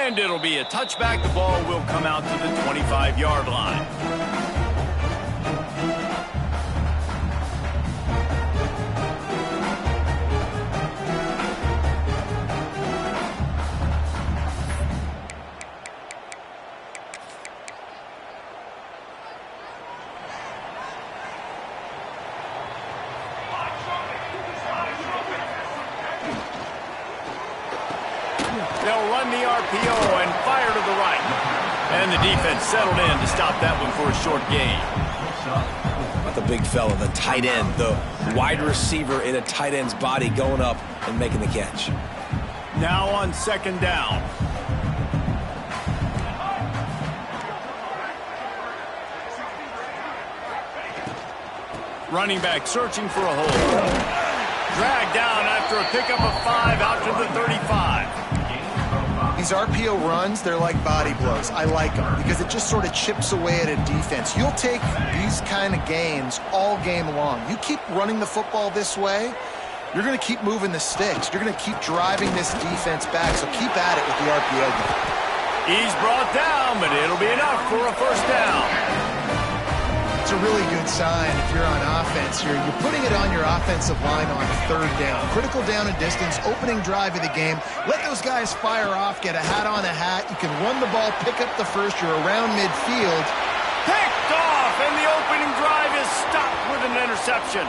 And it'll be a touchback. The ball will come out to the 25-yard line. They'll run the RPO and fire to the right. And the defense settled in to stop that one for a short gain. Not the big fella, the tight end, the wide receiver in a tight end's body going up and making the catch. Now on second down. Running back searching for a hole. Dragged down after a pickup of 5 out to the 35. These RPO runs, they're like body blows. I like them because it just sort of chips away at a defense. You'll take these kind of gains all game long. You keep running the football this way, you're going to keep moving the sticks. You're going to keep driving this defense back, so keep at it with the RPO game. He's brought down, but it'll be enough for a first down. It's a really good sign if you're on offense here. You're putting it on your offensive line on third down. Critical down and distance, opening drive of the game. Let those guys fire off, get a hat on a hat. You can run the ball, pick up the first. You're around midfield. Picked off, and the opening drive is stopped with an interception.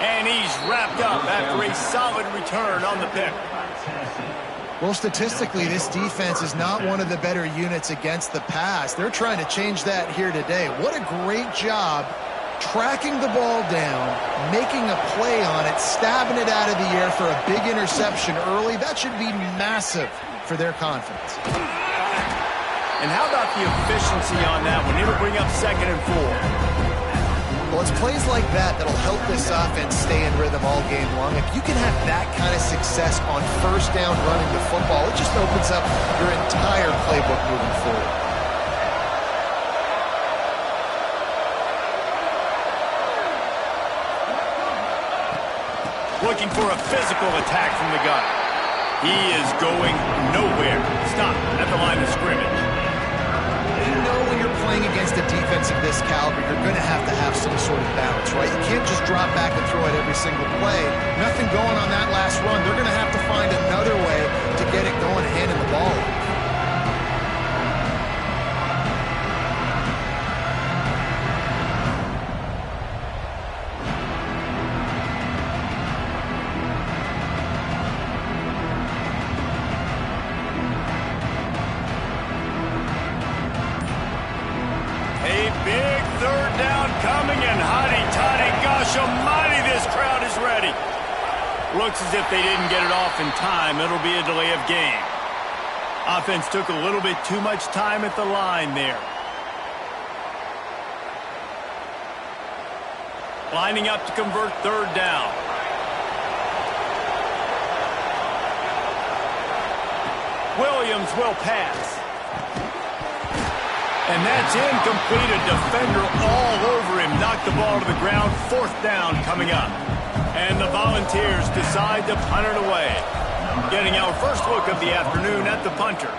And he's wrapped up after a solid return on the pick. Well, statistically, this defense is not one of the better units against the pass. They're trying to change that here today. What a great job tracking the ball down, making a play on it, stabbing it out of the air for a big interception early. That should be massive for their confidence. And how about the efficiency on that one? It'll bring up 2nd and 4. Well, it's plays like that that'll help this offense stay in rhythm all game long. If you can have that kind of success on first down running the football, it just opens up your entire playbook moving forward. Looking for a physical attack from the gun. He is going nowhere. Stop at the line of scrimmage. You know when you're playing against a defense of this caliber, you're going to have some sort of balance, right? You can't just drop back and throw it every single play. Nothing going on that last run. They're going to have to find another way to get it going, handing the ball off. Big third down coming, and hotty-toddy, gosh almighty, this crowd is ready. Looks as if they didn't get it off in time. It'll be a delay of game. Offense took a little bit too much time at the line there. Lining up to convert third down. Williams will pass. And that's incomplete. A defender all over him. Knocked the ball to the ground. 4th down coming up. And the Volunteers decide to punt it away. Getting our first look of the afternoon at the punter.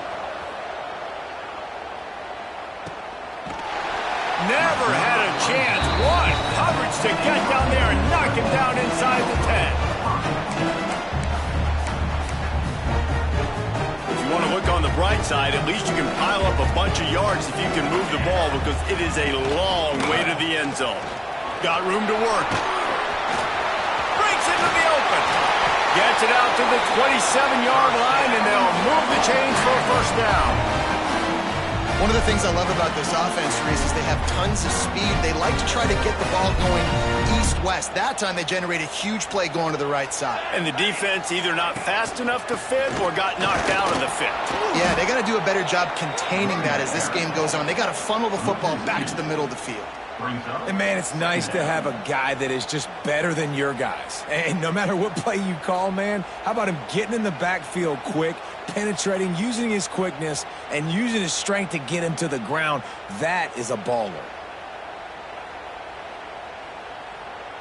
Never had a chance. What coverage to get down there and knock him down inside the 10. Want to look on the bright side, at least you can pile up a bunch of yards if you can move the ball, because it is a long way to the end zone. Got room to work. Breaks into the open. Gets it out to the 27-yard line, and they'll move the chains for a first down. One of the things I love about this offense, Reese, is they have tons of speed. They like to try to get the ball going east-west. That time they generated a huge play going to the right side. And the defense either not fast enough to fit or got knocked out of the fit. Yeah, they got to do a better job containing that as this game goes on. They got to funnel the football back to the middle of the field. And, man, it's nice to have a guy that is just better than your guys. And no matter what play you call, man, how about him getting in the backfield quick, penetrating, using his quickness, and using his strength to get him to the ground? That is a baller.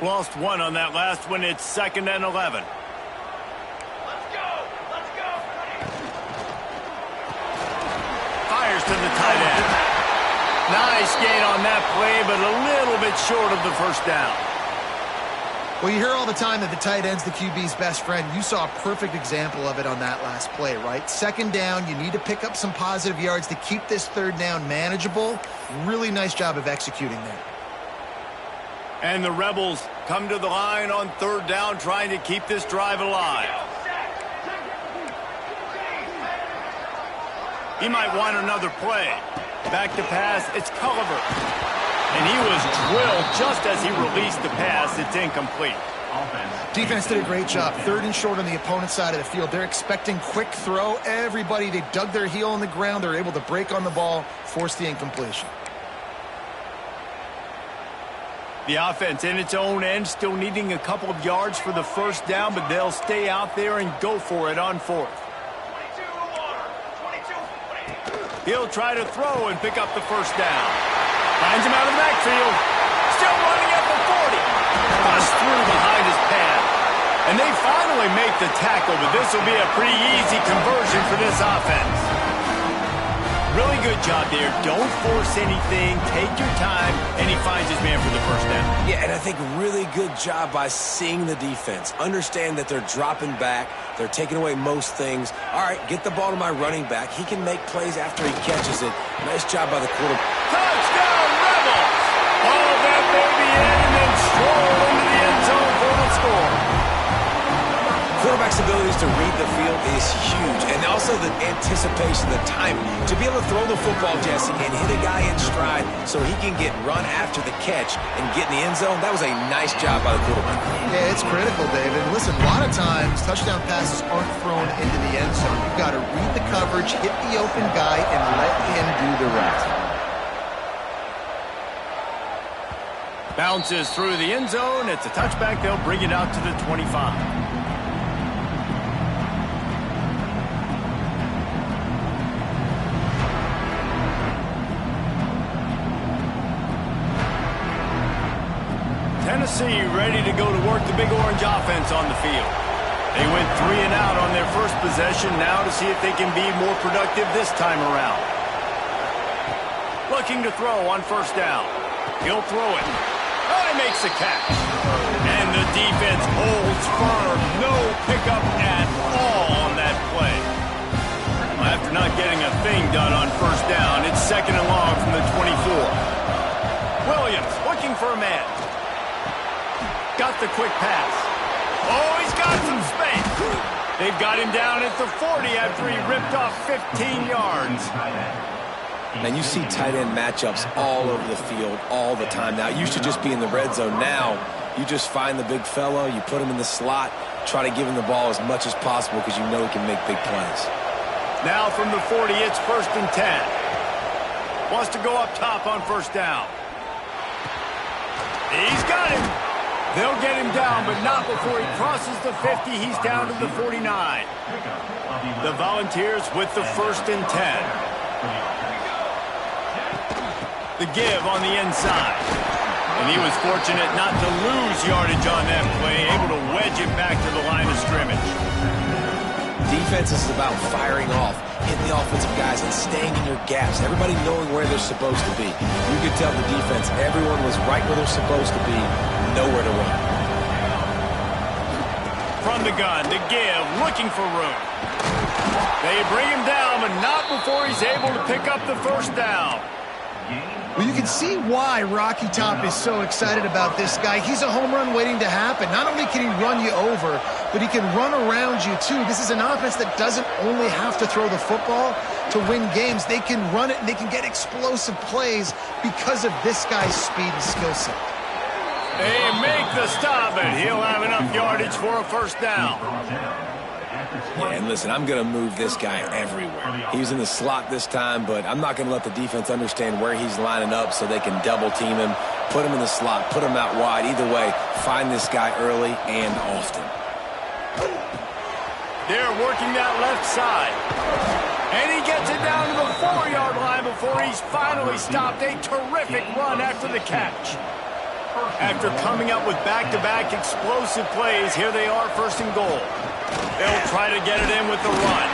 Lost one on that last one. It's 2nd and 11. Nice gain on that play, but a little bit short of the first down. Well, you hear all the time that the tight end's the QB's best friend. You saw a perfect example of it on that last play, right? Second down, you need to pick up some positive yards to keep this third down manageable. Really nice job of executing there. And the Rebels come to the line on third down, trying to keep this drive alive. He might want another play. Back to pass, it's Culliver. And he was drilled just as he released the pass. It's incomplete. Defense did a great job. Third and short on the opponent's side of the field. They're expecting quick throw. Everybody, they dug their heel on the ground. They're able to break on the ball, force the incompletion. The offense in its own end, still needing a couple of yards for the first down, but they'll stay out there and go for it on fourth. He'll try to throw and pick up the first down. Finds him out of the backfield. Still running at the 40. Bust through behind his pad. And they finally make the tackle, but this will be a pretty easy conversion for this offense. Really good job there. Don't force anything. Take your time, and he finds his man for the first down. Yeah, and I think really good job by seeing the defense. Understand that they're dropping back. They're taking away most things. All right, get the ball to my running back. He can make plays after he catches it. Nice job by the quarterback. Touchdown, Rebels! All that baby in and then stroll into the end zone for the score. Quarterback's abilities to read the field is huge, and also the anticipation, the timing. To be able to throw the football, Jesse, and hit a guy in stride so he can get run after the catch and get in the end zone, that was a nice job by the quarterback. Yeah, it's critical, David. Listen, a lot of times touchdown passes aren't thrown into the end zone. You've got to read the coverage, hit the open guy, and let him do the rest. Bounces through the end zone. It's a touchback. They'll bring it out to the 25. Tennessee ready to go to work the Big Orange offense on the field. They went 3 and out on their first possession, now to see if they can be more productive this time around. Looking to throw on first down. He'll throw it. Oh, he makes the catch. And the defense holds firm. No pickup at all on that play. After not getting a thing done on first down, it's second and long from the 24. Williams looking for a man. Got the quick pass. Oh, he's got some space. They've got him down at the 40 after he ripped off 15 yards. And you see tight end matchups all over the field all the time. Now, it used to just be in the red zone. Now, you just find the big fellow, you put him in the slot, try to give him the ball as much as possible because you know he can make big plays. Now from the 40, it's first and 10. Wants to go up top on first down. He's got him. They'll get him down, but not before he crosses the 50. He's down to the 49. The Volunteers with the first and 10. The give on the inside. And he was fortunate not to lose yardage on that play, able to wedge it back to the line of scrimmage. Defense is about firing off, hitting the offensive guys, and staying in your gaps. Everybody knowing where they're supposed to be. You could tell the defense, everyone was right where they're supposed to be, nowhere to run. From the gun, the give, looking for room. They bring him down, but not before he's able to pick up the first down. Well, you can see why Rocky Top is so excited about this guy. He's a home run waiting to happen. Not only can he run you over, but he can run around you, too. This is an offense that doesn't only have to throw the football to win games. They can run it, and they can get explosive plays because of this guy's speed and skill set. They make the stop, and he'll have enough yardage for a first down. Yeah, and listen, I'm going to move this guy everywhere. He was in the slot this time, but I'm not going to let the defense understand where he's lining up so they can double team him, put him in the slot, put him out wide. Either way, find this guy early and often. They're working that left side. And he gets it down to the 4-yard line before he's finally stopped. A terrific run after the catch. After coming up with back-to-back explosive plays, here they are first and goal. They'll try to get it in with the run.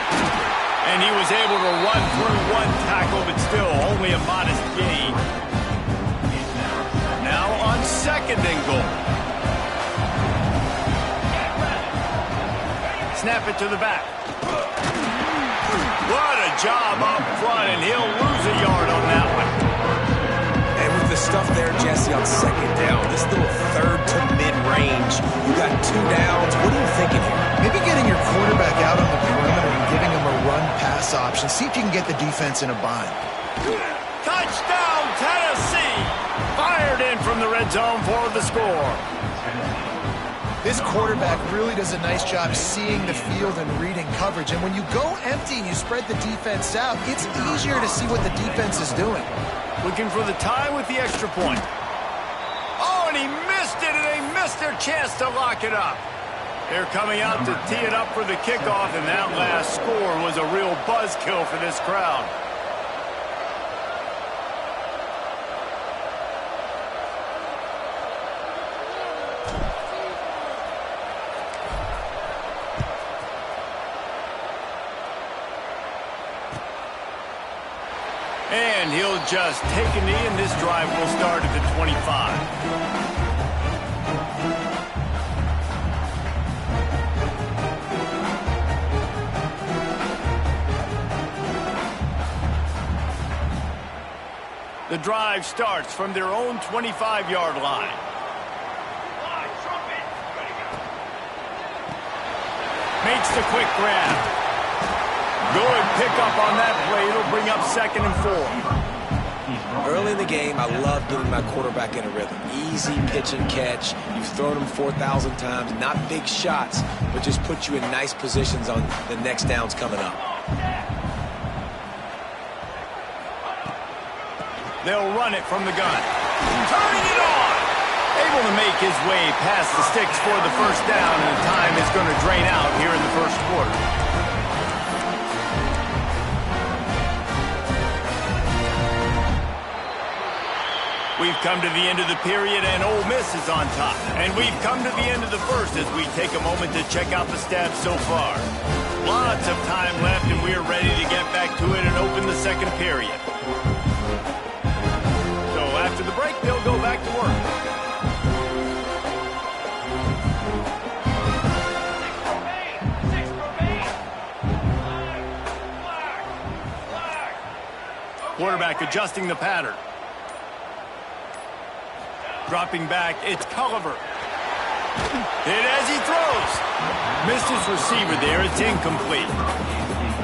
And he was able to run through one tackle, but still only a modest gain. Now on second and goal. Snap it to the back. What a job up front, and he'll lose a yard on that one. And with the stuff there, Jesse, on second down, this little third to mid-range, you got 2 downs. What are you thinking here? Maybe getting your quarterback out on the perimeter and giving him a run-pass option. See if you can get the defense in a bind. Touchdown, Tennessee! Fired in from the red zone for the score. This quarterback really does a nice job seeing the field and reading coverage. And when you go empty and you spread the defense out, it's easier to see what the defense is doing. Looking for the tie with the extra point. Oh, and he missed it, and they missed their chance to lock it up. They're coming out to tee it up for the kickoff, and that last score was a real buzzkill for this crowd. And he'll just take a knee, and this drive will start at the 25. The drive starts from their own 25-yard line. Makes the quick grab. Good pickup on that play. It'll bring up 2nd and 4. Early in the game, I love getting my quarterback in a rhythm. Easy pitch and catch. You've thrown him 4,000 times. Not big shots, but just put you in nice positions on the next downs coming up. They'll run it from the gun. Turning it on! Able to make his way past the sticks for the first down, and the time is going to drain out here in the first quarter. We've come to the end of the period, and Ole Miss is on top. And we've come to the end of the first as we take a moment to check out the stats so far. Lots of time left, and we are ready to get back to it and open the second period. So after the break, they'll go back to work. Quarterback adjusting the pattern. Dropping back, it's Culliver. Hit as he throws. Missed his receiver there, it's incomplete.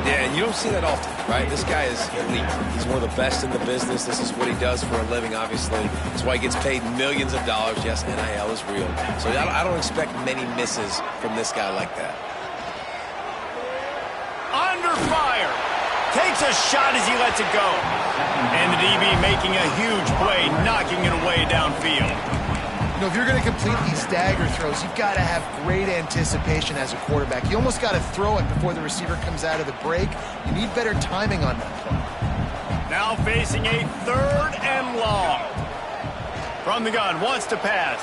Yeah, and you don't see that often, right? This guy is elite. He's one of the best in the business. This is what he does for a living, obviously. That's why he gets paid millions of dollars. Yes, NIL is real. So I don't expect many misses from this guy like that. Under fire. Takes a shot as he lets it go. And the DB making a huge play, knocking it away downfield. You know, if you're going to complete these stagger throws, you've got to have great anticipation as a quarterback. You almost got to throw it before the receiver comes out of the break. You need better timing on that play. Now facing a 3rd and long. From the gun, wants to pass.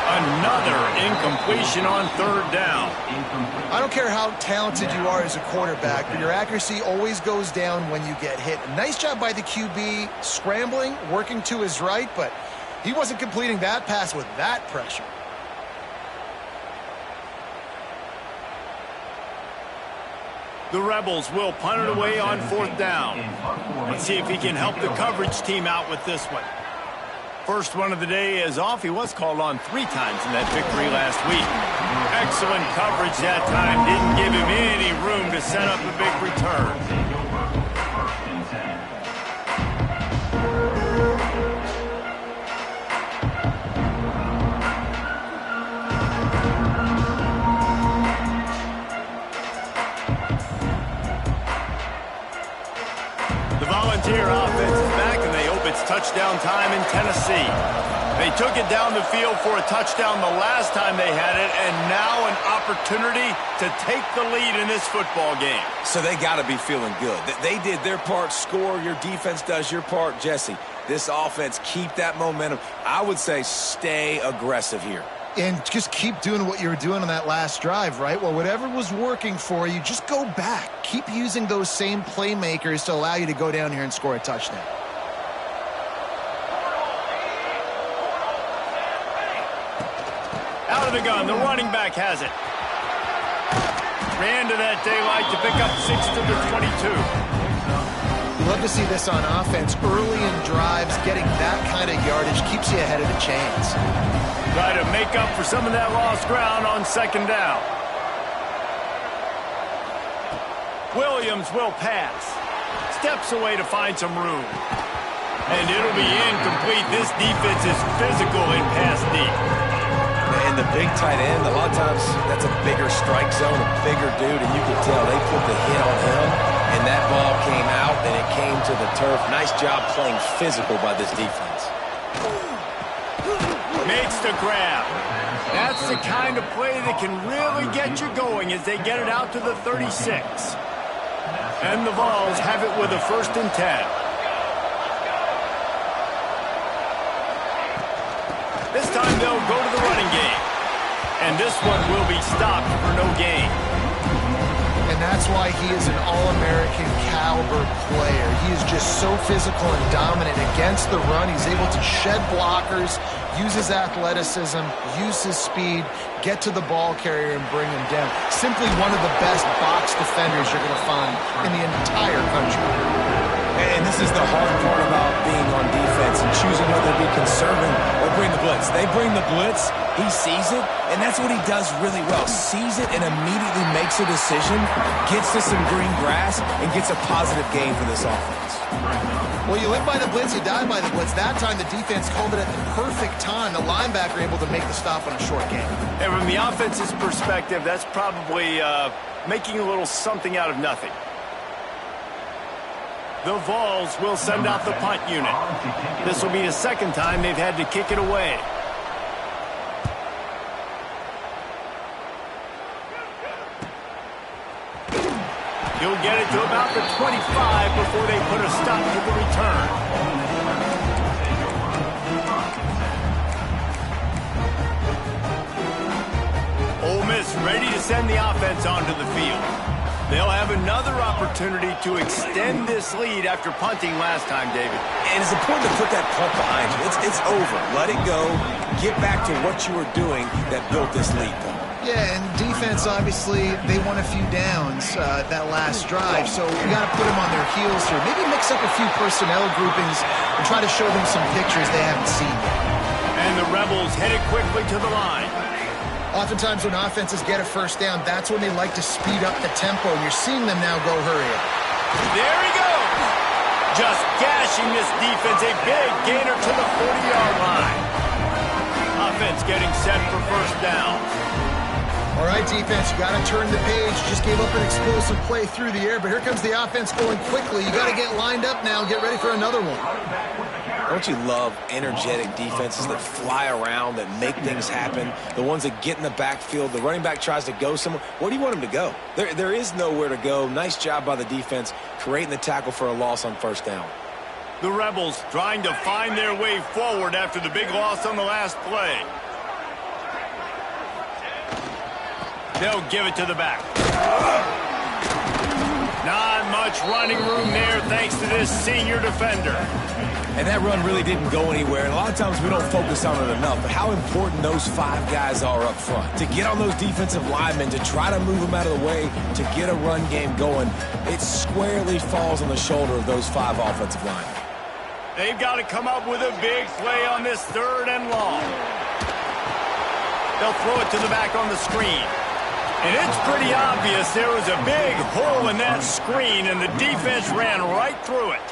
Another incompletion on 3rd down. I don't care how talented you are as a quarterback, but your accuracy always goes down when you get hit. Nice job by the QB, scrambling, working to his right, but he wasn't completing that pass with that pressure. The Rebels will punt it away on 4th down. Let's see if he can help the coverage team out with this one. First one of the day is off. He was called on 3 times in that victory last week. Excellent coverage that time. Didn't give him any room to set up a big return. The Volunteer offense is back, and they hope it's touchdown time in Tennessee. They took it down the field for a touchdown the last time they had it, and now an opportunity to take the lead in this football game. So they got to be feeling good. They did their part, score. Your defense does your part. Jesse, this offense, keep that momentum. I would say stay aggressive here. And just keep doing what you were doing on that last drive, right? Well, whatever was working for you, just go back. Keep using those same playmakers to allow you to go down here and score a touchdown. Out of the gun, the running back has it. Ran to that daylight to pick up 6 to the 22. You love to see this on offense. Early in drives, getting that kind of yardage keeps you ahead of the chains. Try to make up for some of that lost ground on second down. Williams will pass. Steps away to find some room. And it'll be incomplete. This defense is physical in pass deep. And the big tight end, a lot of times that's a bigger strike zone, a bigger dude, and you can tell they put the hit on him, and that ball came out, and it came to the turf. Nice job playing physical by this defense. Makes the grab. That's the kind of play that can really get you going as they get it out to the 36. And the Vols have it with a 1st and 10. This time they'll go to the running game. And this one will be stopped for no gain. And that's why he is an All-American caliber player. He is just so physical and dominant against the run. He's able to shed blockers, use his athleticism, use his speed, get to the ball carrier and bring him down. Simply one of the best box defenders you're going to find in the entire country. And this is the hard part about being on defense and choosing whether to be conservative or bring the blitz. They bring the blitz, he sees it, and that's what he does really well. Sees it and immediately makes a decision, gets to some green grass, and gets a positive gain for this offense. Well, you live by the blitz, you die by the blitz. That time the defense called it at the perfect time. The linebacker able to make the stop on a short gain. And from the offense's perspective, that's probably making a little something out of nothing. The Vols will send out the punt unit. This will be the 2nd time they've had to kick it away. He'll get it to about the 25 before they put a stop to the return. Ole Miss ready to send the offense onto the field. They'll have another opportunity to extend this lead after punting last time, David. And it's important to put that punt behind you. It's over. Let it go. Get back to what you were doing that built this lead. Yeah, and defense, obviously, they won a few downs that last drive, so you got to put them on their heels here. Maybe mix up a few personnel groupings and try to show them some pictures they haven't seen yet. And the Rebels headed quickly to the line. Oftentimes when offenses get a 1st down, that's when they like to speed up the tempo, and you're seeing them now go hurry up. There he goes. Just gashing this defense. A big gainer to the 40-yard line. Offense getting set for 1st down. All right, defense, you got to turn the page. Just gave up an explosive play through the air, but here comes the offense going quickly. You got to get lined up now, get ready for another one. Don't you love energetic defenses that fly around, that make things happen? The ones that get in the backfield, the running back tries to go somewhere. Where do you want him to go? There is nowhere to go. Nice job by the defense creating the tackle for a loss on 1st down. The Rebels trying to find their way forward after the big loss on the last play. They'll give it to the back. Not much running room there thanks to this senior defender. And that run really didn't go anywhere. And a lot of times we don't focus on it enough. But how important those 5 guys are up front. To get on those defensive linemen, to try to move them out of the way, to get a run game going, it squarely falls on the shoulder of those 5 offensive linemen. They've got to come up with a big play on this 3rd and long. They'll throw it to the back on the screen. And it's pretty obvious there was a big hole in that screen, and the defense ran right through it.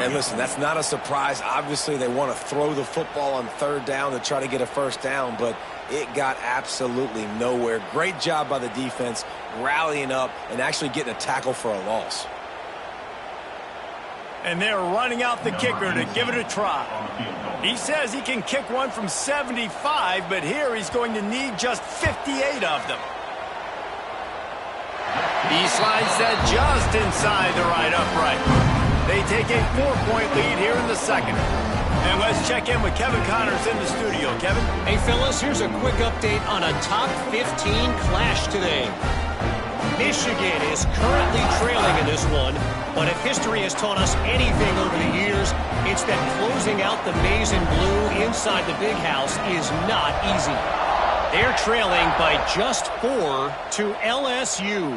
And listen, that's not a surprise. Obviously, they want to throw the football on 3rd down to try to get a 1st down, but it got absolutely nowhere. Great job by the defense, rallying up and actually getting a tackle for a loss. And they're running out the kicker to give it a try. He says he can kick one from 75, but here he's going to need just 58 of them. He slides that just inside the right upright. They take a 4-point lead here in the 2nd. And let's check in with Kevin Connors in the studio. Kevin? Hey, fellas, here's a quick update on a top 15 clash today. Michigan is currently trailing in this one, but if history has taught us anything over the years, it's that closing out the maize and blue inside the big house is not easy. They're trailing by just 4 to LSU.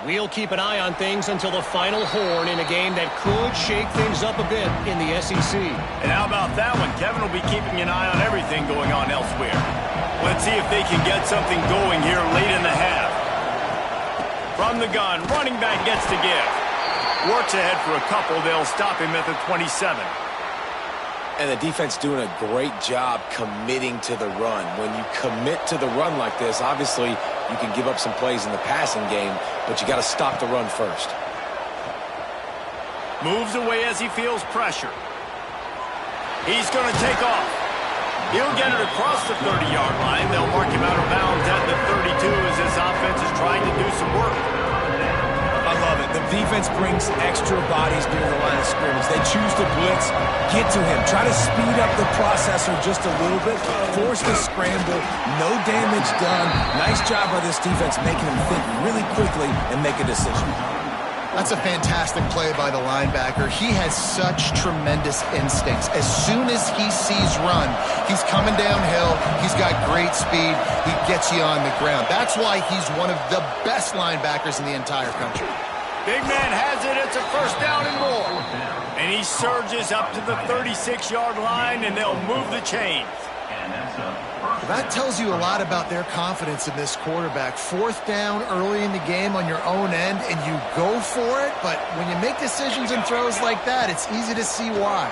We'll keep an eye on things until the final horn in a game that could shake things up a bit in the SEC. And how about that one? Kevin will be keeping an eye on everything going on elsewhere. Let's see if they can get something going here late in the half. From the gun, running back gets to give. Works ahead for a couple. They'll stop him at the 27. And the defense doing a great job committing to the run. When you commit to the run like this, obviously you can give up some plays in the passing game, but you got to stop the run first. Moves away as he feels pressure. He's going to take off. He'll get it across the 30-yard line. They'll mark him out of bounds at the 32 as his offense is trying to do some work. I love it. The defense brings extra bodies near the line of scrimmage. They choose to blitz, get to him, try to speed up the processor just a little bit, force the scramble, no damage done. Nice job by this defense making him think really quickly and make a decision. That's a fantastic play by the linebacker. He has such tremendous instincts. As soon as he sees run, he's coming downhill. He's got great speed. He gets you on the ground. That's why he's one of the best linebackers in the entire country. Big man has it. It's a first down and more. And he surges up to the 36-yard line, and they'll move the chains. That tells you a lot about their confidence in this quarterback. Fourth down early in the game on your own end, and you go for it, but when you make decisions and throws like that, it's easy to see why.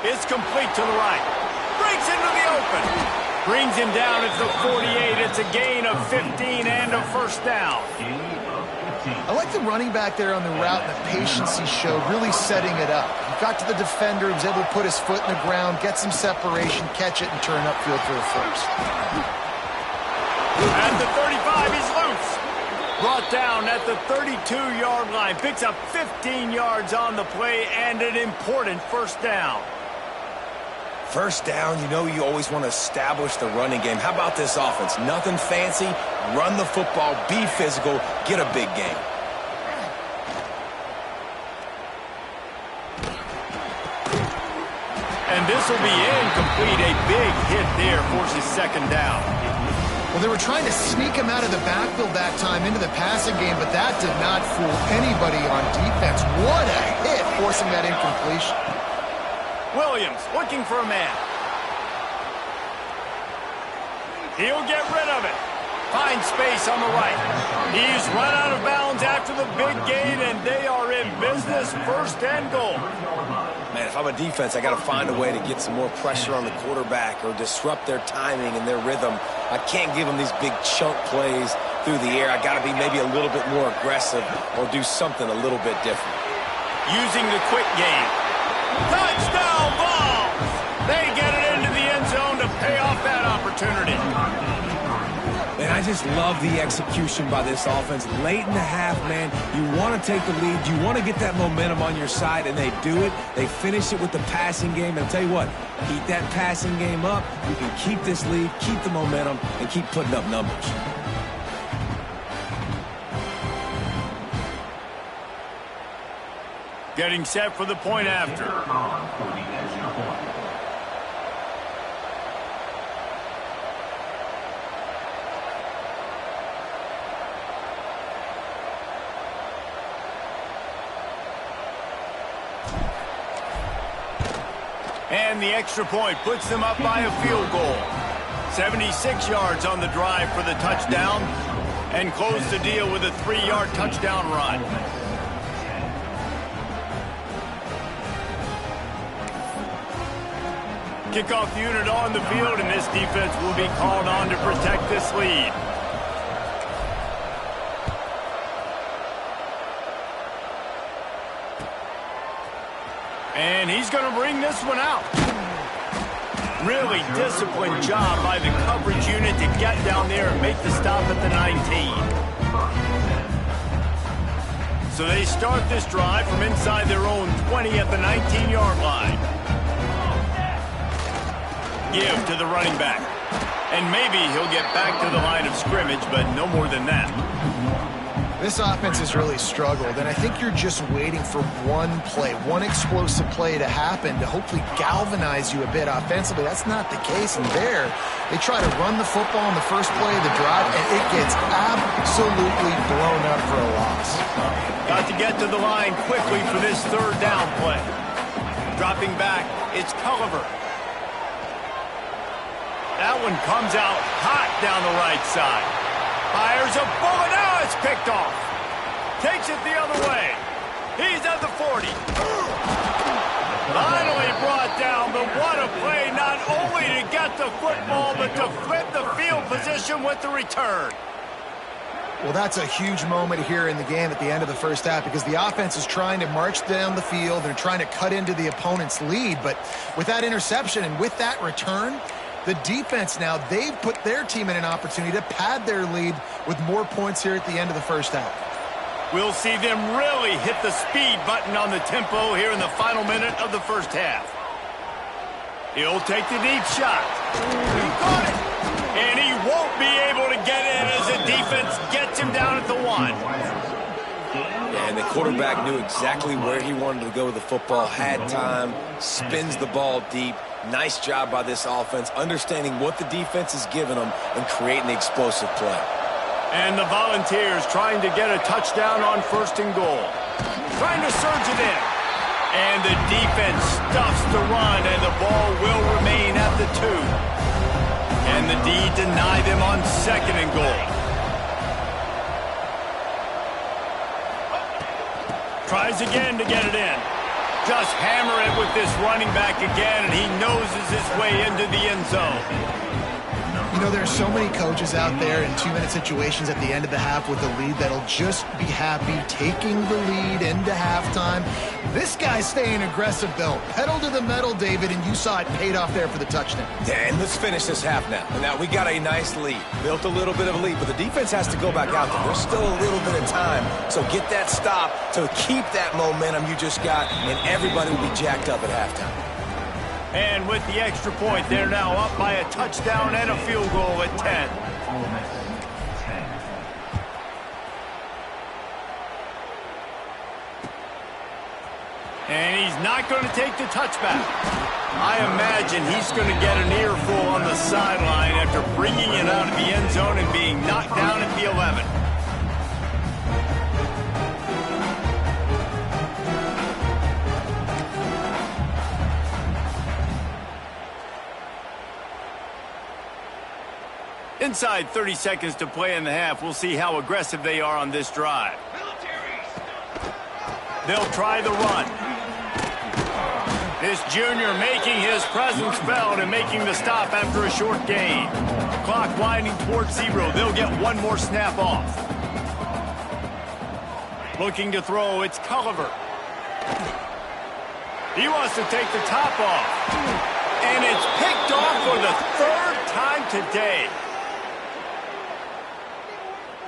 It's complete to the right. Breaks into the open. Brings him down at the 48. It's a gain of 15 and a first down. I like the running back there on the route and the patience he showed, really setting it up. He got to the defender, was able to put his foot in the ground, get some separation, catch it, and turn upfield for the first. At the 35, he's loose. Brought down at the 32-yard line. Picks up 15 yards on the play and an important first down. First down, you know you always want to establish the running game. How about this offense? Nothing fancy. Run the football, be physical, get a big gain. And this will be incomplete. A big hit there forces second down. Well, they were trying to sneak him out of the backfield that time into the passing game, but that did not fool anybody on defense. What a hit, forcing that incompletion. Williams looking for a man. He'll get rid of it. Finds space on the right. He's run out of bounds after the big gain, and they are in business, first and goal. Man, if I'm a defense, I got to find a way to get some more pressure on the quarterback or disrupt their timing and their rhythm. I can't give them these big chunk plays through the air. I got to be maybe a little bit more aggressive or do something a little bit different. Using the quick game. Touchdown ball! They get it into the end zone to pay off that opportunity. And I just love the execution by this offense. Late in the half, man, you want to take the lead. You want to get that momentum on your side, and they do it. They finish it with the passing game. And I'll tell you what, keep that passing game up. You can keep this lead, keep the momentum, and keep putting up numbers. Getting set for the point after. And the extra point puts them up by a field goal. 76 yards on the drive for the touchdown, and close the deal with a 3-yard touchdown run. Kickoff unit on the field, and this defense will be called on to protect this lead. And he's going to bring this one out. Really disciplined job by the coverage unit to get down there and make the stop at the 19. So they start this drive from inside their own 20 at the 19-yard line. Give to the running back. And maybe he'll get back to the line of scrimmage, but no more than that. This offense has really struggled, and I think you're just waiting for one play, one explosive play to happen to hopefully galvanize you a bit offensively. That's not the case, and there, they try to run the football on the first play of the drive, and it gets absolutely blown up for a loss. Got to get to the line quickly for this third down play. Dropping back, it's Culliver. That one comes out hot down the right side. Fires a bullet. Now it's picked off. Takes it the other way. He's at the 40. Finally brought down, but what a play, not only to get the football, but to flip the field position with the return. Well, that's a huge moment here in the game at the end of the first half because the offense is trying to march down the field. They're trying to cut into the opponent's lead, but with that interception and with that return, the defense now, they've put their team in an opportunity to pad their lead with more points here at the end of the first half. We'll see them really hit the speed button on the tempo here in the final minute of the first half. He'll take the deep shot. He caught it. And he won't be able to get in as the defense gets him down at the 1. Yeah, and the quarterback knew exactly where he wanted to go with the football, had time, spins the ball deep. Nice job by this offense, understanding what the defense is giving them and creating the explosive play. And the Volunteers trying to get a touchdown on 1st and goal. Trying to surge it in. And the defense stuffs the run, and the ball will remain at the 2. And the D deny them on 2nd and goal. Tries again to get it in. Just hammer it with this running back again, and he noses his way into the end zone. You know, there's so many coaches out there in 2-minute situations at the end of the half with the lead that'll just be happy taking the lead into halftime. This guy's staying aggressive, though. Pedal to the metal, David, and you saw it paid off there for the touchdown. Yeah, and let's finish this half now. Now, we got a nice lead. Built a little bit of a lead, but the defense has to go back out there. There's still a little bit of time, so get that stop to keep that momentum you just got, and everybody will be jacked up at halftime. And with the extra point, they're now up by a touchdown and a field goal at 10. And he's not going to take the touchback. I imagine he's going to get an earful on the sideline after bringing it out of the end zone and being knocked down at the 11. Inside 30 seconds to play in the half. We'll see how aggressive they are on this drive. They'll try the run. This junior making his presence felt and making the stop after a short gain. Clock winding towards 0. They'll get one more snap off. Looking to throw, it's Culliver. He wants to take the top off. And it's picked off for the 3rd time today.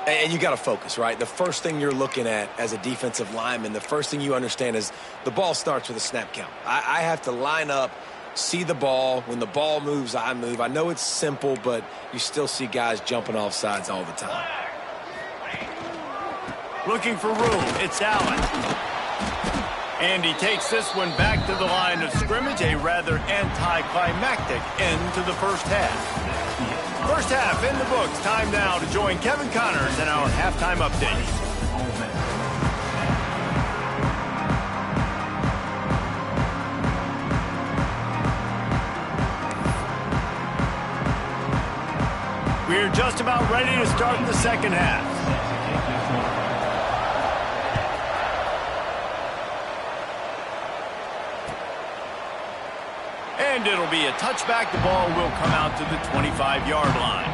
And you got to focus, right? The first thing you're looking at as a defensive lineman, the first thing you understand is the ball starts with a snap count. I have to line up, see the ball. When the ball moves, I move. I know it's simple, but you still see guys jumping off sides all the time. Looking for room. It's Allen. And he takes this one back to the line of scrimmage. A rather anticlimactic end to the first half. First half in the books. Time now to join Kevin Connors in our halftime update. We're just about ready to start the second half. And it'll be a touchback. The ball will come out to the 25-yard line.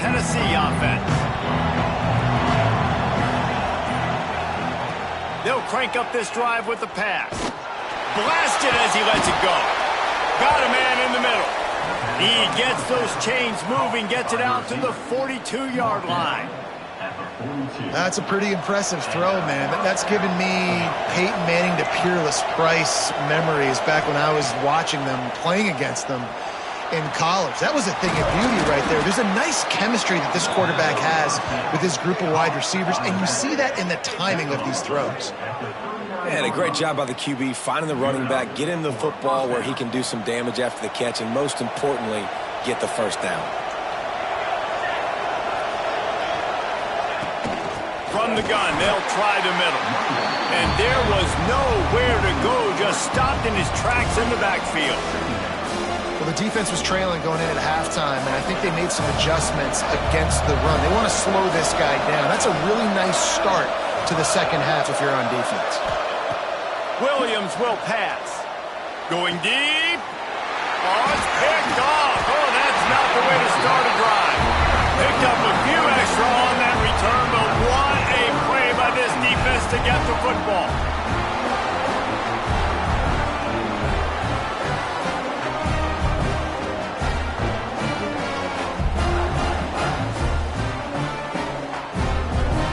Tennessee offense. They'll crank up this drive with the pass. Blasted as he lets it go. Got a man in the middle. He gets those chains moving, gets it out to the 42-yard line. That's a pretty impressive throw, man. That's given me Peyton Manning to Peerless Price memories back when I was watching them, playing against them in college. That was a thing of beauty right there. There's a nice chemistry that this quarterback has with his group of wide receivers, and you see that in the timing of these throws. And a great job by the QB, finding the running back, get him the football where he can do some damage after the catch, and most importantly, get the first down. From the gun, they'll try the middle. And there was nowhere to go, just stopped in his tracks in the backfield. Well, the defense was trailing going in at halftime, and I think they made some adjustments against the run. They want to slow this guy down. That's a really nice start to the second half if you're on defense. Williams will pass. Going deep. Oh, it's picked off. Oh, that's not the way to start a drive. Picked up a few extra on that return, but what a play by this defense to get the football.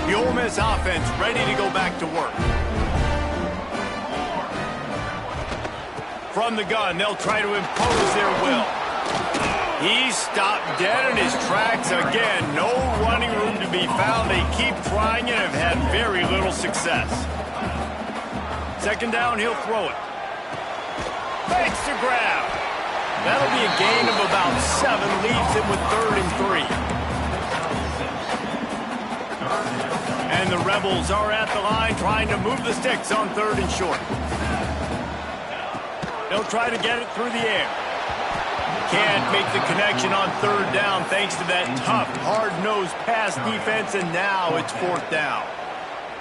The Ole Miss offense ready to go back to work. From the gun, they'll try to impose their will. He's stopped dead in his tracks again. No running room to be found. They keep trying and have had very little success. Second down, he'll throw it. Fakes the grab. That'll be a gain of about 7. Leaves him with 3rd and 3. And the Rebels are at the line trying to move the sticks on 3rd and short. They'll try to get it through the air. Can't make the connection on 3rd down thanks to that tough, hard-nosed pass defense, and now it's 4th down.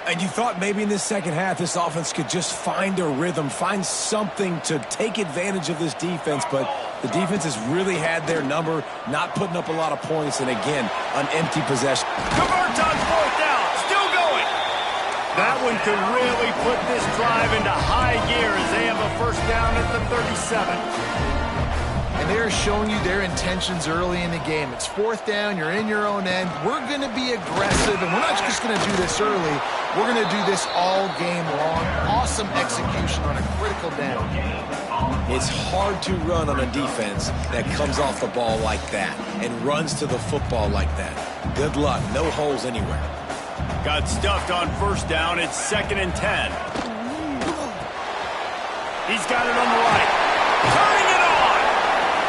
And you thought maybe in this second half this offense could just find a rhythm, find something to take advantage of this defense, but the defense has really had their number, not putting up a lot of points, and again, an empty possession. Converts on 4th down, still going. That one could really put this drive into high gear as they have a first down at the 37. And they are showing you their intentions early in the game. It's 4th down, you're in your own end. We're going to be aggressive, and we're not just going to do this early. We're going to do this all game long. Awesome execution on a critical down. It's hard to run on a defense that comes off the ball like that and runs to the football like that. Good luck. No holes anywhere. Got stuffed on 1st down. It's 2nd and 10. He's got it on the right. Turning it on.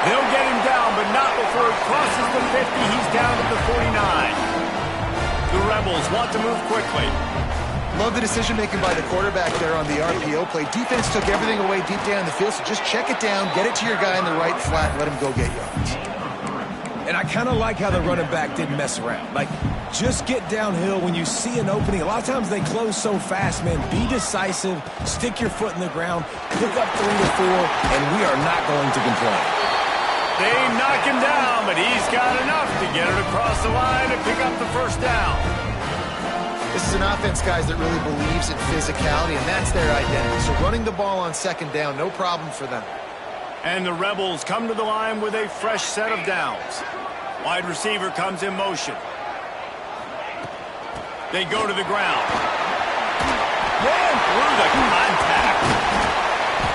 They'll get him down, but not before he crosses the 50. He's down at the 49. The Rebels want to move quickly. Love the decision-making by the quarterback there on the RPO play. Defense took everything away deep down the field, so just check it down, get it to your guy in the right flat, and let him go get yards. And I kind of like how the running back didn't mess around. Like, just get downhill when you see an opening. A lot of times they close so fast, man. Be decisive, stick your foot in the ground, pick up 3 to 4, and we are not going to complain. They knock him down, but he's got enough to get it across the line and pick up the first down. This is an offense, guys, that really believes in physicality, and that's their identity. So running the ball on 2nd down, no problem for them. And the Rebels come to the line with a fresh set of downs. Wide receiver comes in motion. They go to the ground. Going through the contact.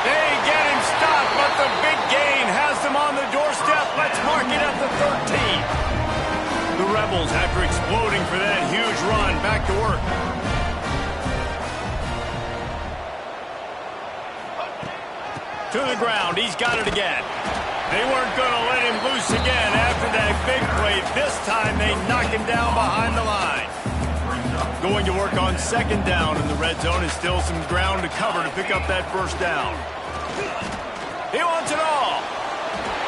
They get him stopped, but the big gain has them on the doorstep. Let's mark it at the 13. The Rebels, after exploding for that huge run, back to work. To the ground, he's got it again. They weren't going to let him loose again after that big play. This time they knock him down behind the line. Going to work on 2nd down in the red zone is still some ground to cover to pick up that first down. He wants it all.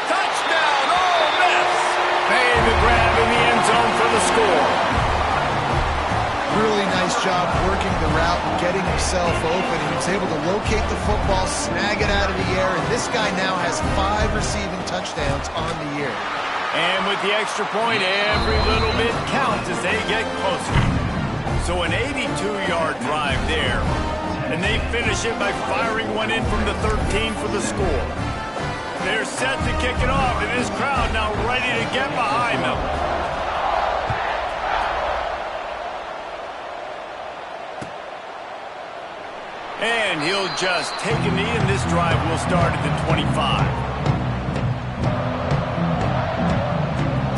Touchdown, Ole Miss. Made the grab in the end zone for the score. Really nice job working the route and getting himself open. He was able to locate the football, snag it out of the air, and this guy now has 5 receiving touchdowns on the year. And with the extra point, every little bit counts as they get closer. So an 82-yard drive there. And they finish it by firing one in from the 13 for the score. They're set to kick it off, and this crowd now ready to get behind them. And he'll just take a knee, and this drive will start at the 25.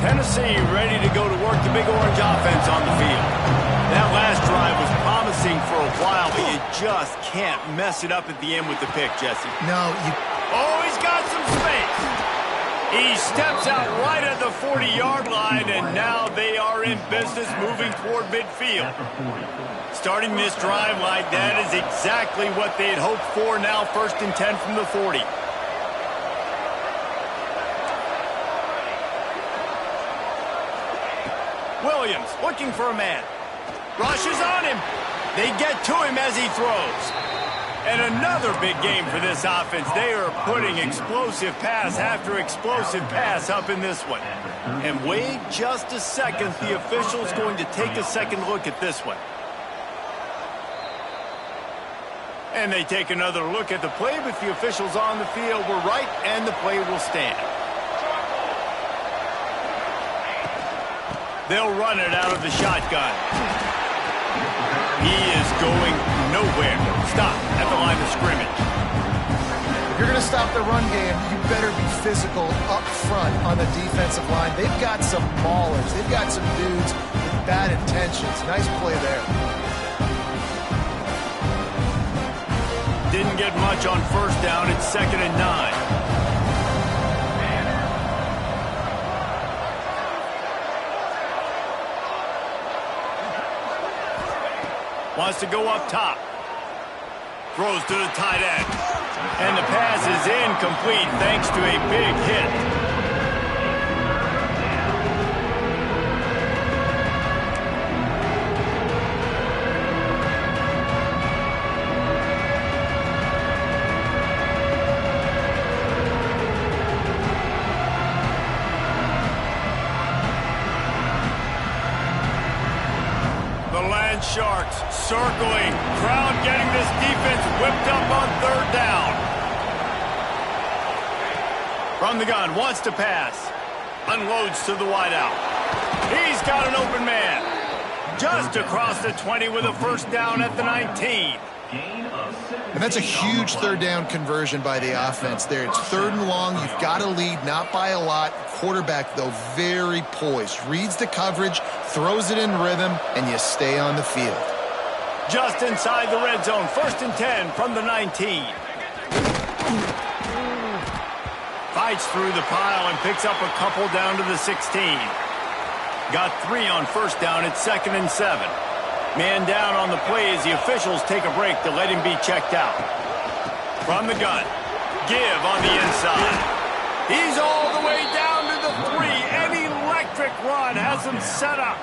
Tennessee ready to go to work the Big Orange offense on the field. That last drive was promising for a while, but you just can't mess it up at the end with the pick, Jesse. No, Oh, he's got some space. He steps out right at the 40-yard line, and now they are in business moving toward midfield. Starting this drive like that is exactly what they had hoped for. Now 1st and 10 from the 40. Williams looking for a man. Rushes on him. They get to him as he throws. And another big game for this offense. They are putting explosive pass after explosive pass up in this one. And wait just a second. The official's going to take a second look at this one. And they take another look at the play, but the officials on the field were right, and the play will stand. They'll run it out of the shotgun. He is going nowhere. Stop at the line of scrimmage. if you're going to stop the run game, you better be physical up front on the defensive line. They've got some maulers. They've got some dudes with bad intentions. Nice play there. Didn't get much on 1st down. It's 2nd and 9. Wants to go up top. Throws to the tight end. And the pass is incomplete thanks to a big hit. Sharks circling. Crowd getting this defense whipped up on 3rd down. From the gun, wants to pass. Unloads to the wideout. He's got an open man. Just across the 20 with a 1st down at the 19. And that's a huge 3rd down conversion by the offense there. It's 3rd and long. You've got to lead, not by a lot. Quarterback, though, very poised. Reads the coverage, throws it in rhythm, and you stay on the field. Just inside the red zone. 1st and 10 from the 19. Fights through the pile and picks up a couple down to the 16. Got 3 on 1st down. It's 2nd and 7. Man down on the play as the officials take a break to let him be checked out. From the gun. Give on the inside. He's all the way down to the 3. An electric run has him set up.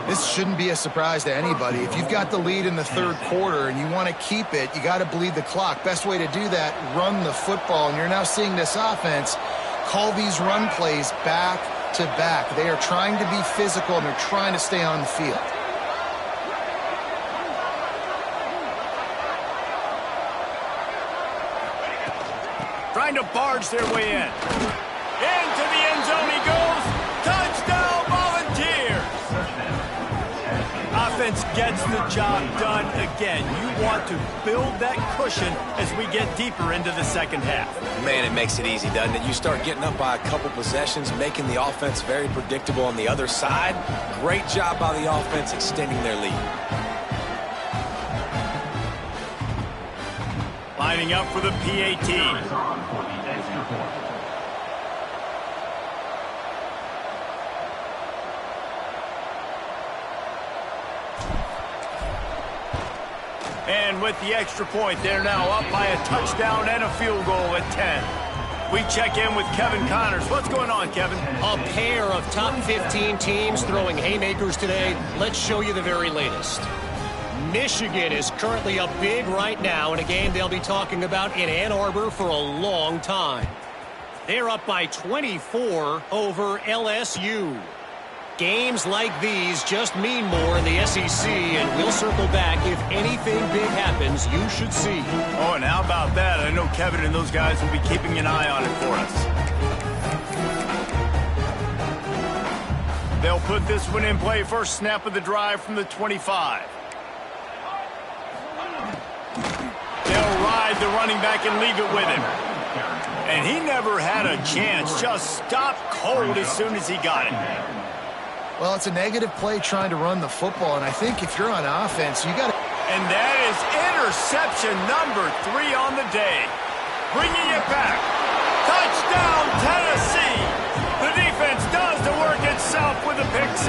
This shouldn't be a surprise to anybody. If you've got the lead in the 3rd quarter and you want to keep it, you got to bleed the clock. Best way to do that, run the football. And you're now seeing this offense call these run plays back to back. They are trying to be physical and they're trying to stay on the field. Trying to barge their way in. Into the end zone he goes. Touchdown, Volunteers! Offense gets the job done again. You want to build that cushion as we get deeper into the 2nd half. Man, it makes it easy, doesn't it? You start getting up by a couple possessions, making the offense very predictable on the other side. Great job by the offense extending their lead. Lining up for the PAT. And with the extra point, they're now up by a touchdown and a field goal at 10. We check in with Kevin Connors. What's going on, Kevin? A pair of top 15 teams throwing haymakers today. Let's show you the very latest. Michigan is currently up big right now in a game they'll be talking about in Ann Arbor for a long time. They're up by 24 over LSU. Games like these just mean more in the SEC, and we'll circle back if anything big happens you should see. Oh, and how about that? I know Kevin and those guys will be keeping an eye on it for us. They'll put this one in play. First snap of the drive from the 25. They'll ride the running back and leave it with him. And he never had a chance. Just stopped cold as soon as he got it. Well, it's a negative play trying to run the football, and I think if you're on offense, you got to... And that is interception number 3 on the day. Bringing it back. Touchdown, Tennessee. The defense does the work itself with a pick 6.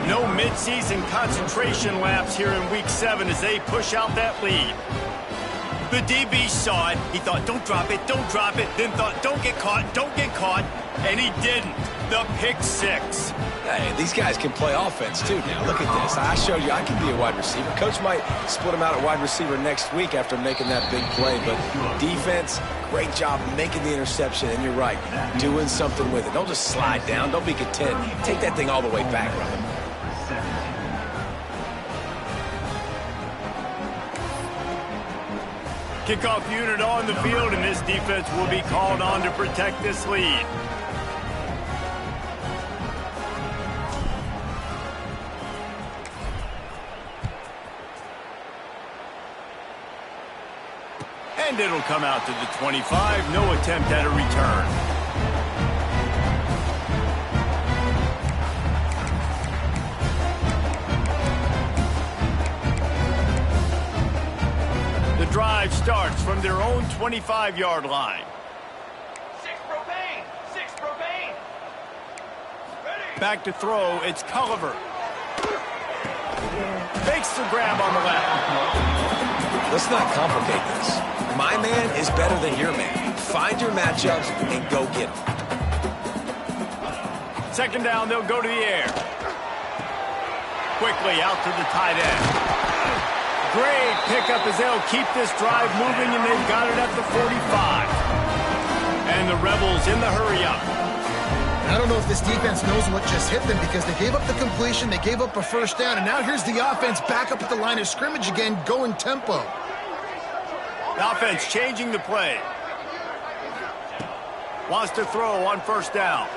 No midseason concentration lapse here in Week 7 as they push out that lead. The DB saw it. He thought, don't drop it, don't drop it. Then thought, don't get caught, don't get caught. And he didn't. The pick 6. Hey, these guys can play offense, too. Now, look at this. I showed you I can be a wide receiver. Coach might split him out at wide receiver next week after making that big play. But defense, great job making the interception. And you're right, doing something with it. Don't just slide down. Don't be content. Take that thing all the way back, brother. Kickoff unit on the field, and this defense will be called on to protect this lead. And it'll come out to the 25. No attempt at a return. Drive starts from their own 25-yard line. 6 propane! 6 propane! Ready! Back to throw, it's Culliver. Fakes the grab on the left. Let's not complicate this. My man is better than your man. Find your matchups and go get them. Second down, they'll go to the air. Quickly out to the tight end. Great pickup as they'll keep this drive moving, and they've got it at the 45. And the Rebels in the hurry-up. I don't know if this defense knows what just hit them because they gave up the completion, they gave up a first down, and now here's the offense back up at the line of scrimmage again, going tempo. The offense changing the play. Wants to throw on first down.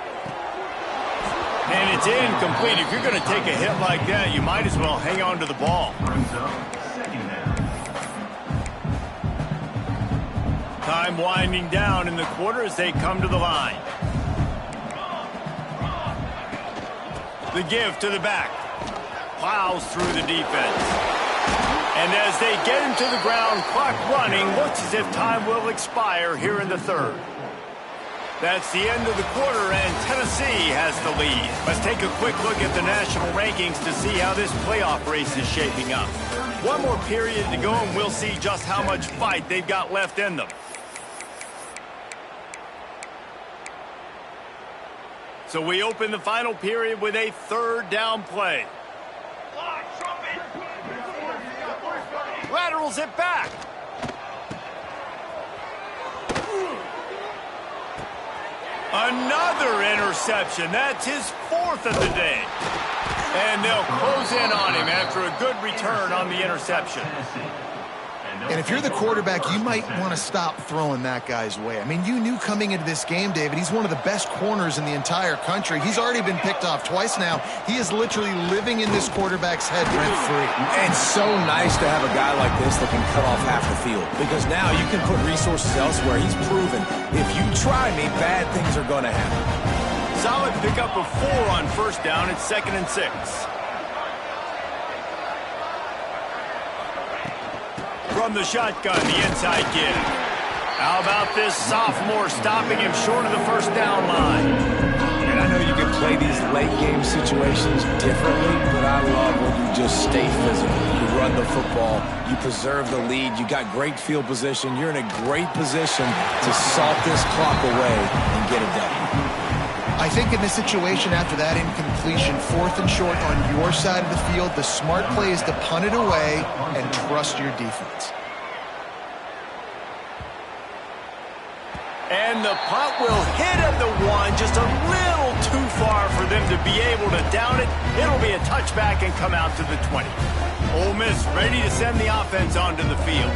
And it's incomplete. If you're going to take a hit like that, you might as well hang on to the ball. Time winding down in the quarter as they come to the line. The give to the back. Plows through the defense. And as they get him to the ground, clock running, looks as if time will expire here in the third. That's the end of the quarter, and Tennessee has the lead. Let's take a quick look at the national rankings to see how this playoff race is shaping up. One more period to go, and we'll see just how much fight they've got left in them. So we open the final period with a third down play. Laterals it back. Another interception. That's his 4th of the day. And they'll close in on him after a good return on the interception. And if you're the quarterback, you might want to stop throwing that guy's way. I mean, you knew coming into this game, David, he's one of the best corners in the entire country. He's already been picked off twice now. He is literally living in this quarterback's head rent-free. And so nice to have a guy like this that can cut off half the field. Because now you can put resources elsewhere. He's proven, if you try me, bad things are going to happen. Solid pickup of 4 on first down. It's 2nd and 6. From the shotgun, the inside give. How about this sophomore stopping him short of the first down line? And I know you can play these late game situations differently, but I love when you just stay physical. You run the football, you preserve the lead, you got great field position, you're in a great position to salt this clock away and get it done. I think in this situation after that incompletion, 4th and short on your side of the field, the smart play is to punt it away and trust your defense. And the punt will hit at the 1, just a little too far for them to be able to down it. It'll be a touchback and come out to the 20. Ole Miss ready to send the offense onto the field.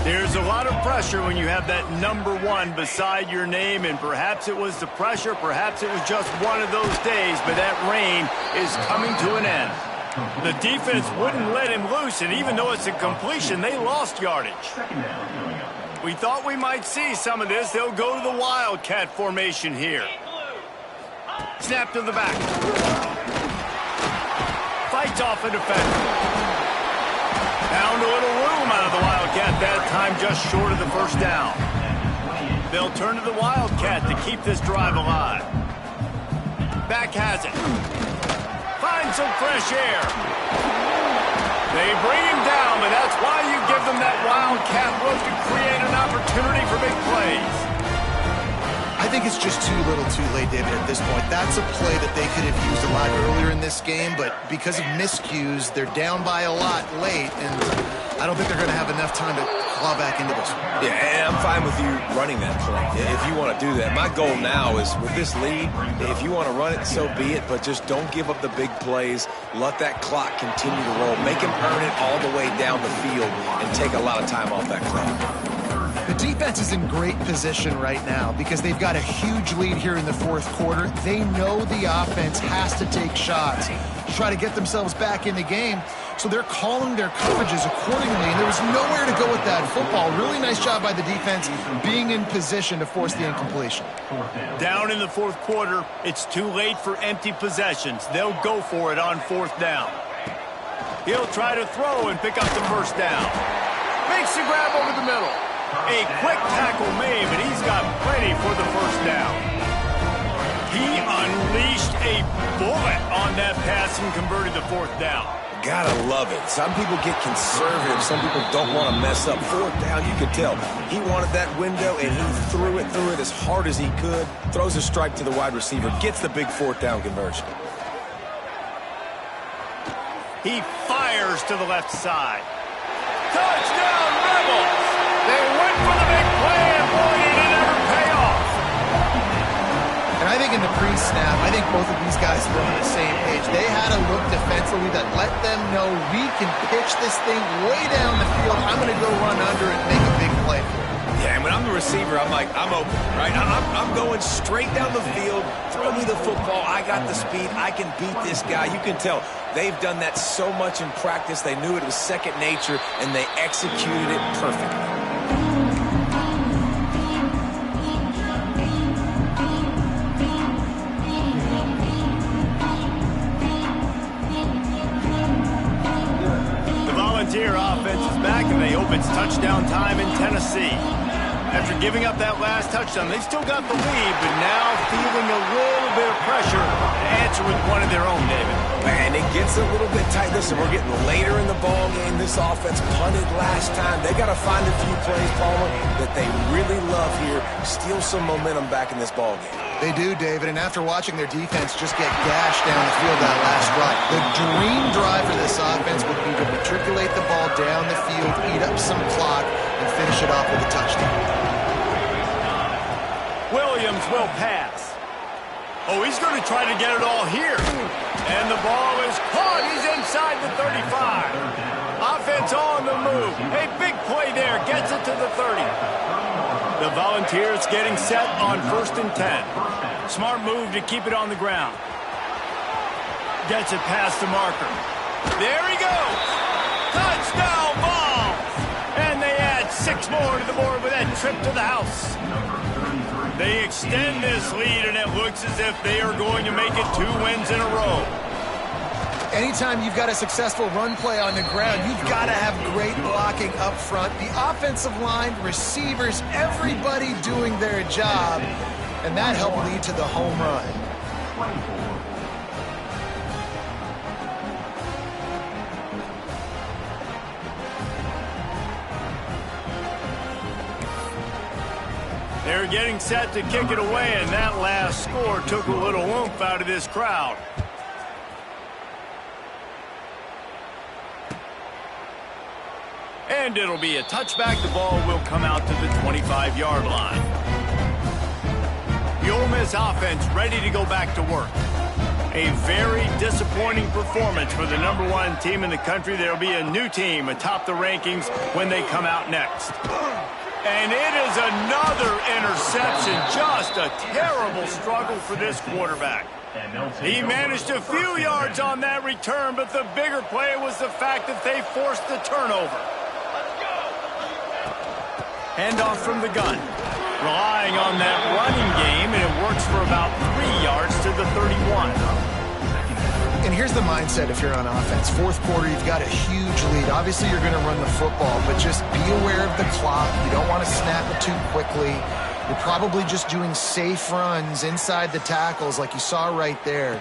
There's a lot of pressure when you have that number 1 beside your name, and perhaps it was the pressure, perhaps it was just one of those days, but that rain is coming to an end. The defense wouldn't let him loose, and even though it's a completion, they lost yardage. We thought we might see some of this. They'll go to the Wildcat formation here. Snap to the back. Fights off a defender. Found a little room out of the Wildcat that time, just short of the first down. They'll turn to the Wildcat to keep this drive alive. Back has it. Find some fresh air. They bring him down, but that's why you give them that Wildcat look to create an opportunity for big plays. I think it's just too little too late, David, at this point. That's a play that they could have used a lot earlier in this game, but because of miscues, they're down by a lot late, and I don't think they're going to have enough time to claw back into this one. Yeah, and I'm fine with you running that play if you want to do that. My goal now is with this lead, if you want to run it, so be it, but just don't give up the big plays. Let that clock continue to roll. Make him earn it all the way down the field and take a lot of time off that clock. The defense is in great position right now because they've got a huge lead here in the fourth quarter. They know the offense has to take shots to try to get themselves back in the game. So they're calling their coverages accordingly, and there was nowhere to go with that football. Really nice job by the defense being in position to force the incompletion. Down in the fourth quarter, it's too late for empty possessions. They'll go for it on fourth down. He'll try to throw and pick up the first down. Makes the grab over the middle. A quick tackle made, but he's got plenty for the first down. He unleashed a bullet on that pass and converted the fourth down. Gotta love it. Some people get conservative. Some people don't want to mess up. Fourth down, you could tell. He wanted that window, and he threw it as hard as he could. Throws a strike to the wide receiver. Gets the big fourth down conversion. He fires to the left side. Touchdown, Rebels! They went for the big play, and boy, did it ever pay off. And I think in the pre-snap, I think both of these guys were on the same page. They had a look defensively that let them know we can pitch this thing way down the field. I'm going to go run under it and make a big play for it. Yeah, and when I'm the receiver, I'm like, I'm open, right? I'm going straight down the field. Throw me the football. I got the speed. I can beat this guy. You can tell they've done that so much in practice. They knew it was second nature, and they executed it perfectly. Volunteer offense is back, and they hope it's touchdown time in Tennessee. After giving up that last touchdown, they still got the lead, but now feeling a little bit of pressure to answer with one of their own, David. And it gets a little bit tight. Listen, we're getting later in the ball game. This offense punted last time. They got to find a few plays, Palmer, that they really love here. Steal some momentum back in this ball game. They do, David, and after watching their defense just get gashed down the field that last drive, the dream drive for this offense would be to matriculate the ball down the field, eat up some clock, and finish it off with a touchdown. Williams will pass. Oh, he's going to try to get it all here. And the ball is caught. He's inside the 35. Offense on the move. A big play there. Gets it to the 30. The Volunteers getting set on 1st and 10. Smart move to keep it on the ground. Gets it past the marker. There he goes. Touchdown ball. And they add 6 more to the board with that trip to the house. They extend this lead, and it looks as if they are going to make it 2 wins in a row. Anytime you've got a successful run play on the ground, you've got to have great blocking up front. The offensive line, receivers, everybody doing their job, and that helped lead to the home run. They're getting set to kick it away, and that last score took a little oomph out of this crowd. And it'll be a touchback. The ball will come out to the 25-yard line. The Ole Miss offense ready to go back to work. A very disappointing performance for the #1 team in the country. There will be a new team atop the rankings when they come out next. And it is another interception. Just a terrible struggle for this quarterback. He managed a few yards on that return, but the bigger play was the fact that they forced the turnover. Handoff from the gun. Relying on that running game, and it works for about 3 yards to the 31. And here's the mindset if you're on offense. Fourth quarter, you've got a huge lead. Obviously, you're going to run the football, but just be aware of the clock. You don't want to snap it too quickly. You're probably just doing safe runs inside the tackles like you saw right there.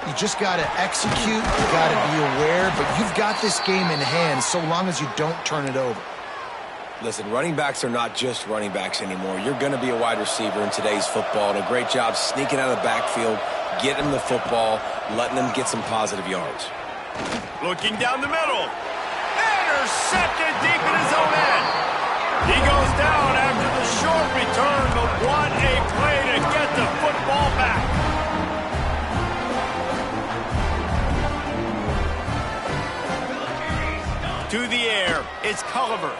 You just got to execute. You got to be aware, but you've got this game in hand so long as you don't turn it over. Listen, running backs are not just running backs anymore. You're going to be a wide receiver in today's football, and a great job sneaking out of the backfield, getting them the football, letting them get some positive yards. Looking down the middle. Intercepted deep in his own end. He goes down after the short return, but what a play to get the football back. To the air, it's Culliver.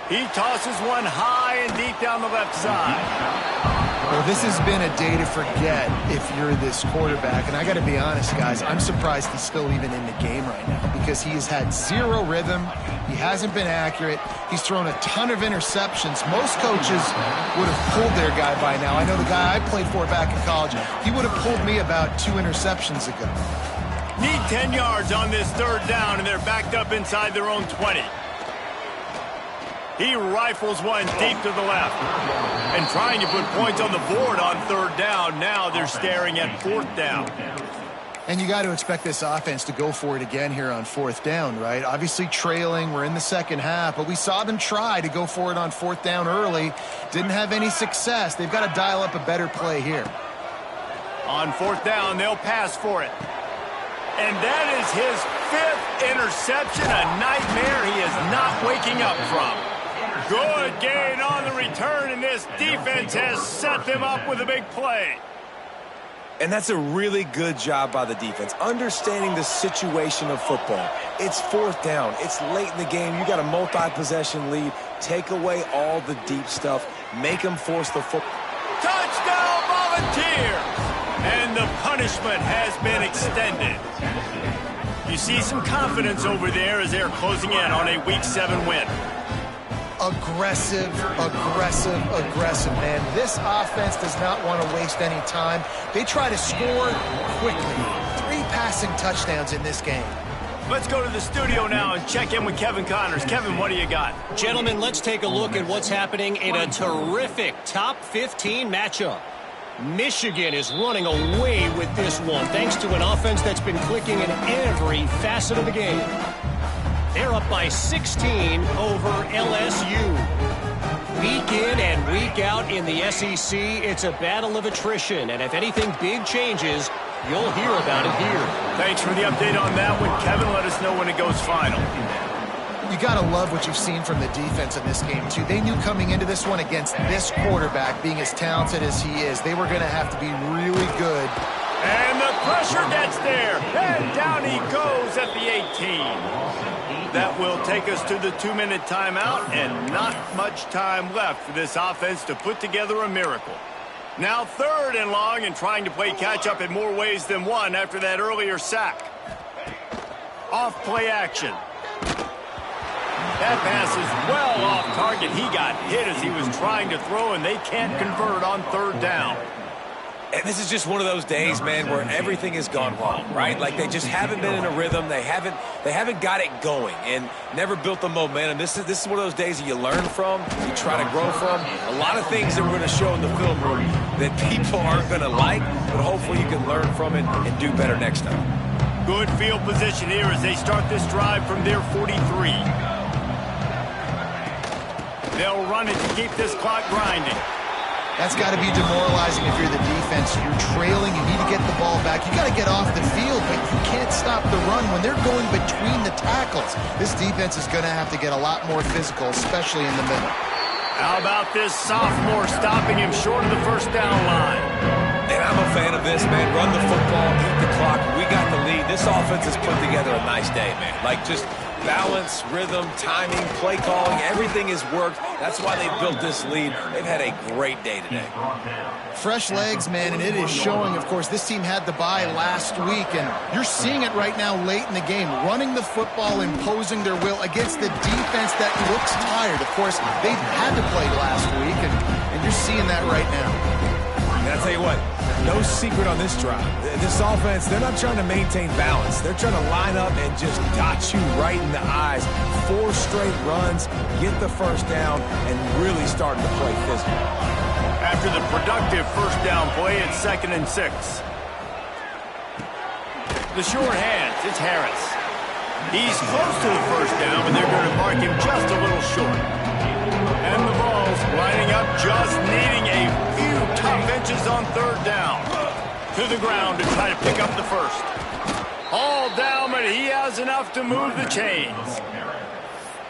He tosses one high and deep down the left side. Well, this has been a day to forget if you're this quarterback. And I got to be honest, guys, I'm surprised he's still even in the game right now because he has had zero rhythm. He hasn't been accurate. He's thrown a ton of interceptions. Most coaches would have pulled their guy by now. I know the guy I played for back in college, he would have pulled me about 2 interceptions ago. Need 10 yards on this third down, and they're backed up inside their own 20. He rifles one deep to the left. And trying to put points on the board on third down. Now they're staring at fourth down. And you got to expect this offense to go for it again here on fourth down, right? Obviously trailing. We're in the second half, but we saw them try to go for it on fourth down early. Didn't have any success. They've got to dial up a better play here. On fourth down, they'll pass for it. And that is his 5th interception, a nightmare he is not waking up from. Good gain on the return, and this defense has set them up with a big play. And that's a really good job by the defense, understanding the situation of football. It's fourth down. It's late in the game. You got a multi-possession lead. Take away all the deep stuff. Make them force the football. Touchdown, Volunteers! And the punishment has been extended. You see some confidence over there as they're closing in on a Week 7 win. Aggressive, man. This offense does not want to waste any time. They try to score quickly. 3 passing touchdowns in this game. Let's go to the studio now and check in with Kevin Connors. Kevin, what do you got? Gentlemen, let's take a look at what's happening in a terrific top 15 matchup. Michigan is running away with this one thanks to an offense that's been clicking in every facet of the game. They're up by 16 over LSU. Week in and week out in the SEC, it's a battle of attrition. And if anything big changes, you'll hear about it here. Thanks for the update on that one, Kevin. Let us know when it goes final. You got to love what you've seen from the defense in this game, too. They knew coming into this one against this quarterback, being as talented as he is, they were going to have to be really good. And the pressure gets there. And down he goes at the 18. That will take us to the 2-minute timeout, and not much time left for this offense to put together a miracle. Now 3rd and long, and trying to play catch-up in more ways than one after that earlier sack. Off play action. That pass is well off target. He got hit as he was trying to throw, and they can't convert on 3rd down. And this is just one of those days, man, where everything has gone wrong, right? Like they just haven't been in a rhythm. They haven't got it going and never built the momentum. This is one of those days that you learn from, you try to grow from. A lot of things that we're going to show in the film room that people aren't going to like, but hopefully you can learn from it and do better next time. Good field position here as they start this drive from their 43. They'll run it to keep this clock grinding. That's got to be demoralizing if you're the defense. You're trailing. You need to get the ball back. You got to get off the field, but you can't stop the run when they're going between the tackles. This defense is going to have to get a lot more physical, especially in the middle. How about this sophomore stopping him short of the first down line? And I'm a fan of this, man. Run the football, keep the clock. We got the lead. This offense has put together a nice day, man. Like, just balance, rhythm, timing, play calling, everything has worked. That's why they built this lead. They've had a great day today. Fresh legs, man, and it is showing. Of course, this team had the bye last week, and you're seeing it right now late in the game. Running the football, imposing their will against the defense that looks tired. Of course, they had to play last week, and you're seeing that right now. And I'll tell you what, no secret on this drive. This offense, they're not trying to maintain balance. They're trying to line up and just dot you right in the eyes. 4 straight runs, get the first down, and really starting to play physical. After the productive first down play, it's 2nd and 6. The short hands, it's Harris. He's close to the first down, but they're going to mark him just a little short. And the ball's lining up, just needing a few tough inches on 3rd down. To the ground to try to pick up the first. All down, but he has enough to move the chains.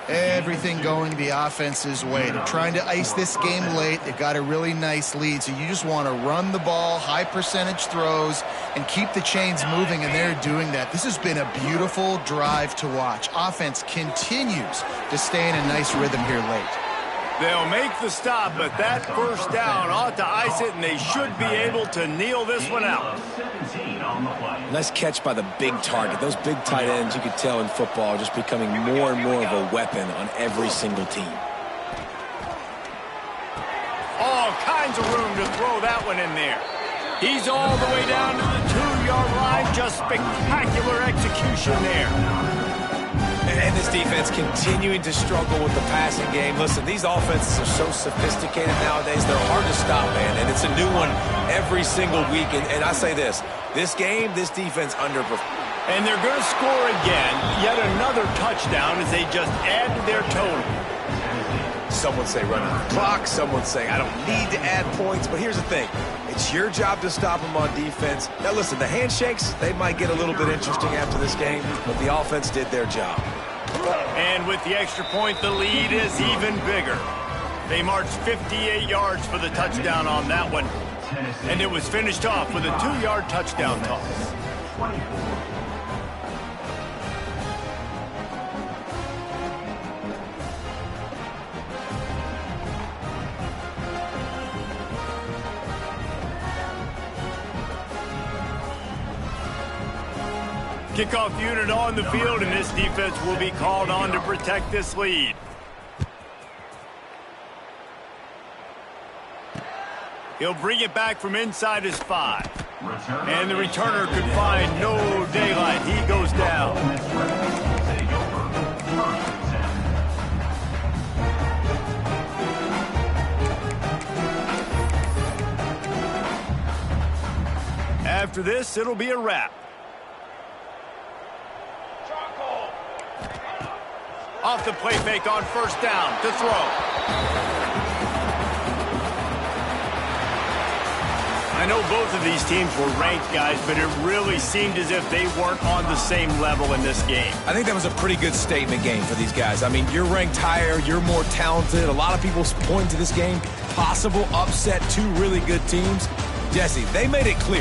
Everything going the offense's way. They're trying to ice this game late. They've got a really nice lead, so you just want to run the ball, high percentage throws, and keep the chains moving, and they're doing that. This has been a beautiful drive to watch. Offense continues to stay in a nice rhythm here late. They'll make the stop, but that first down ought to ice it, and they should be able to kneel this one out. Nice catch by the big target. Those big tight ends, you could tell in football, are just becoming more and more of a weapon on every single team. All kinds of room to throw that one in there. He's all the way down to the 2-yard line. Just spectacular execution there. And this defense continuing to struggle with the passing game. Listen, these offenses are so sophisticated nowadays. They're hard to stop, man. And it's a new one every single week. And I say this game, this defense underperformed. And they're going to score again. Yet another touchdown as they just add to their total. Some would say run out the clock. Some would say I don't need to add points. But here's the thing. It's your job to stop them on defense. Now, listen, the handshakes, they might get a little bit interesting after this game, but the offense did their job. And with the extra point, the lead is even bigger. They marched 58 yards for the touchdown on that one. And it was finished off with a 2-yard touchdown toss. Kickoff unit on the field, and this defense will be called on to protect this lead. He'll bring it back from inside his 5. And the returner could find no daylight. He goes down. After this, it'll be a wrap. Off the play fake on first down to throw. I know both of these teams were ranked, guys, but it really seemed as if they weren't on the same level in this game. I think that was a pretty good statement game for these guys. I mean, you're ranked higher, you're more talented. A lot of people point to this game, possible upset, 2 really good teams. Jesse, they made it clear.